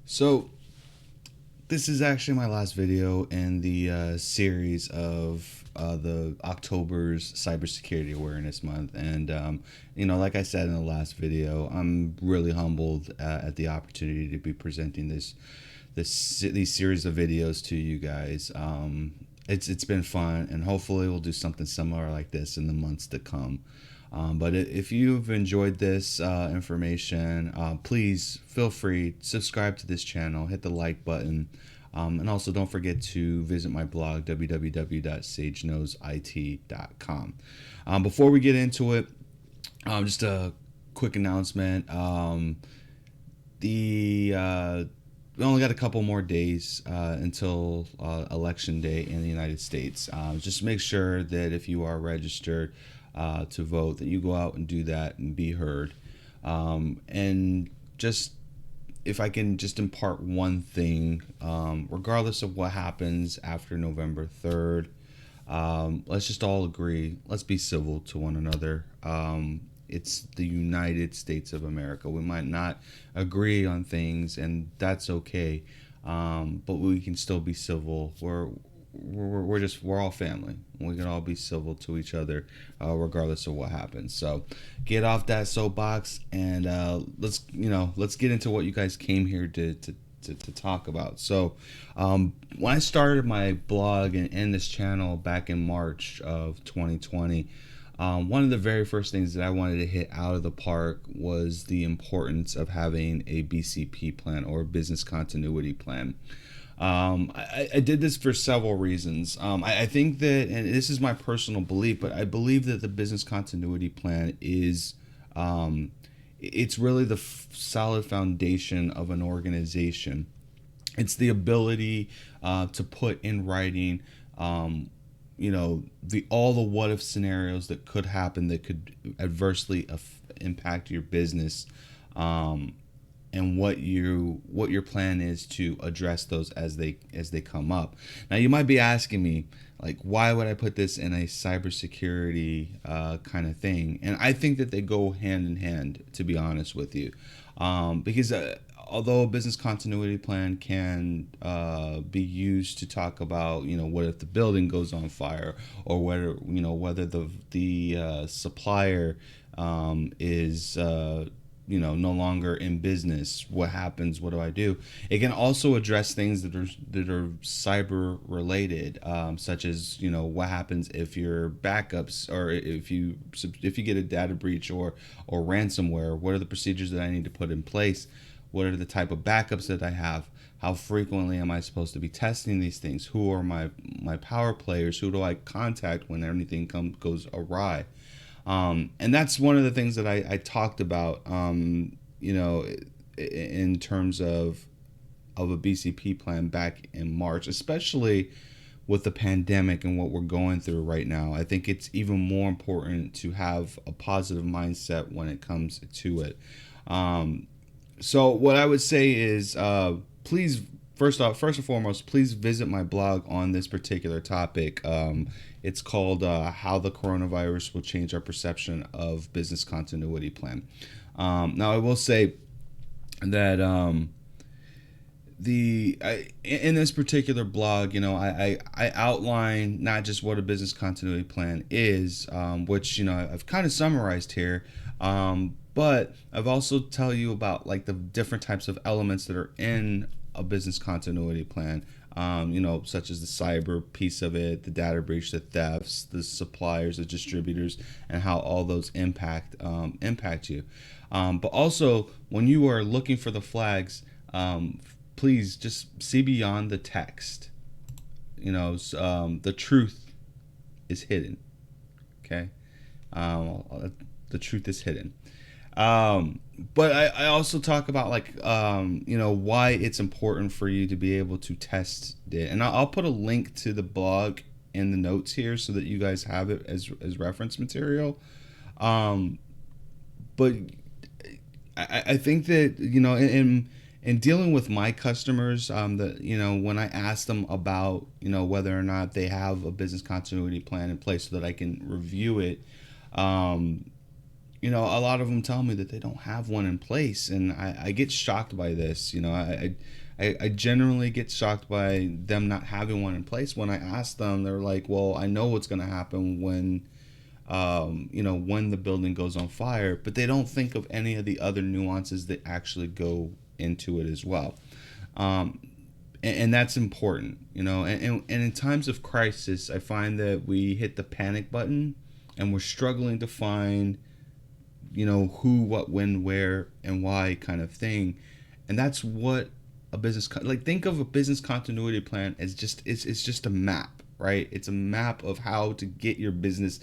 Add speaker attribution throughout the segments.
Speaker 1: So this is actually my last video in the series of the October's Cybersecurity Awareness Month, and like I said in the last video, I'm really humbled at the opportunity to be presenting these series of videos to you guys. It's been fun, and hopefully we'll do something similar like this in the months to come. But if you've enjoyed this information, please feel free to subscribe to this channel, hit the like button, and also don't forget to visit my blog www.sageknowsit.com. Before we get into it, just a quick announcement. The We only got a couple more days until election day in the United States. Just make sure that if you are registered to vote, that you go out and do that and be heard. And just if I can just impart one thing, regardless of what happens after November 3rd, let's just all agree, let's be civil to one another. It's the United States of America. We might not agree on things, and that's okay. But we can still be civil. We're all family. We can all be civil to each other, regardless of what happens. So, get off that soapbox, and let's get into what you guys came here to talk about. So, when I started my blog and this channel back in March of 2020. One of the very first things that I wanted to hit out of the park was the importance of having a BCP plan, or business continuity plan. I did this for several reasons. I think that, and this is my personal belief, but I believe that the business continuity plan is, it's really the solid foundation of an organization. It's the ability to put in writing, the all the what if scenarios that could happen, that could adversely impact your business, and what your plan is to address those as they come up. Now you might be asking me, like, why would I put this in a cybersecurity kind of thing? And I think that they go hand in hand, to be honest with you, because although a business continuity plan can be used to talk about, what if the building goes on fire, or whether the supplier is no longer in business, what happens, what do I do? It can also address things that are cyber related, such as, what happens if your backups, or if you get a data breach or ransomware. What are the procedures that I need to put in place? What are the type of backups that I have? How frequently am I supposed to be testing these things? Who are my power players? Who do I contact when anything goes awry? And that's one of the things that I talked about, in terms of a BCP plan back in March, especially with the pandemic and what we're going through right now. I think it's even more important to have a positive mindset when it comes to it. So what I would say is, please, first and foremost, please visit my blog on this particular topic. It's called "How the Coronavirus Will Change Our Perception of Business Continuity Plan." Now, I will say that in this particular blog, I outline not just what a business continuity plan is, which I've kind of summarized here. But I've also tell you about, like, the different types of elements that are in a business continuity plan, such as the cyber piece of it, the data breach, the thefts, the suppliers, the distributors, and how all those impact you. But also, when you are looking for the flags, please just see beyond the text. The truth is hidden. Okay, the truth is hidden. But I also talk about, like, why it's important for you to be able to test it. And I'll put a link to the blog in the notes here so that you guys have it as reference material. But I think that, in dealing with my customers, that, when I ask them about, whether or not they have a business continuity plan in place so that I can review it, a lot of them tell me that they don't have one in place, and I get shocked by this. I generally get shocked by them not having one in place. When I ask them, they're like, "Well, I know what's going to happen when the building goes on fire," but they don't think of any of the other nuances that actually go into it as well. Um, and that's important, and in times of crisis, I find that we hit the panic button and we're struggling to find who, what, when, where, and why kind of thing. And that's what a think of a business continuity plan as just it's just a map, right? It's a map of how to get your business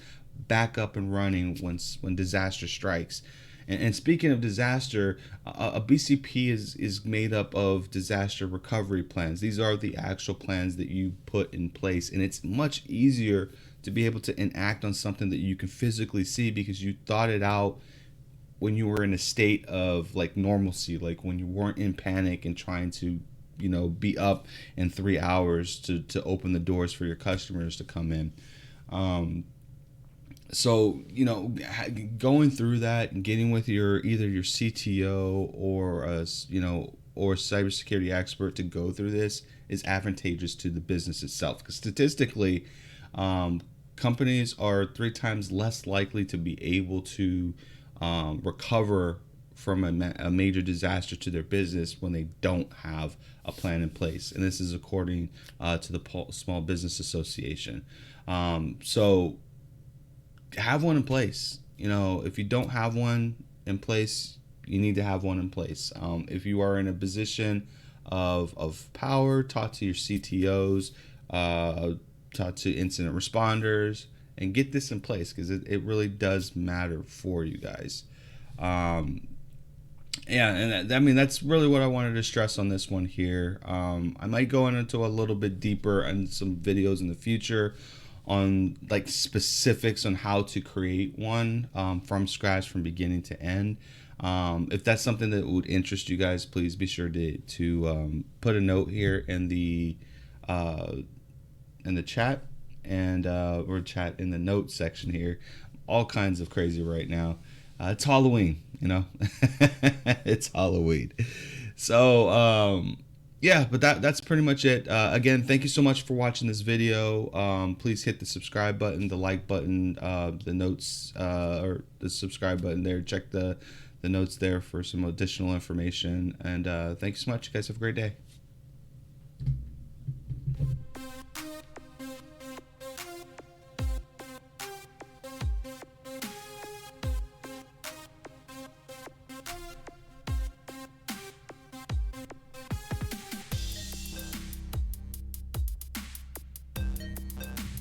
Speaker 1: back up and running when disaster strikes. And speaking of disaster, a BCP is made up of disaster recovery plans. These are the actual plans that you put in place, and it's much easier to be able to enact on something that you can physically see because you thought it out when you were in a state of like normalcy, like when you weren't in panic and trying to be up in 3 hours to open the doors for your customers to come in. So going through that and getting with either your CTO or or a cybersecurity expert to go through this is advantageous to the business itself, because statistically, companies are 3 times less likely to be able to recover from a major disaster to their business when they don't have a plan in place. And this is according to the Small Business Association. So have one in place. If you don't have one in place, you need to have one in place. If you are in a position of power, talk to your CTOs, talk to incident responders, and get this in place, because it really does matter for you guys. And I mean, that's really what I wanted to stress on this one here. I might go into a little bit deeper in some videos in the future on like specifics on how to create one from scratch, from beginning to end. If that's something that would interest you guys, please be sure to put a note here in the chat, and or chat in the notes section here. All kinds of crazy right now. It's Halloween, it's Halloween. So yeah, but that's pretty much it. Again, thank you so much for watching this video. Please hit the subscribe button, the like button, the notes, or the subscribe button there. Check the notes there for some additional information. And thank you so much. You guys have a great day.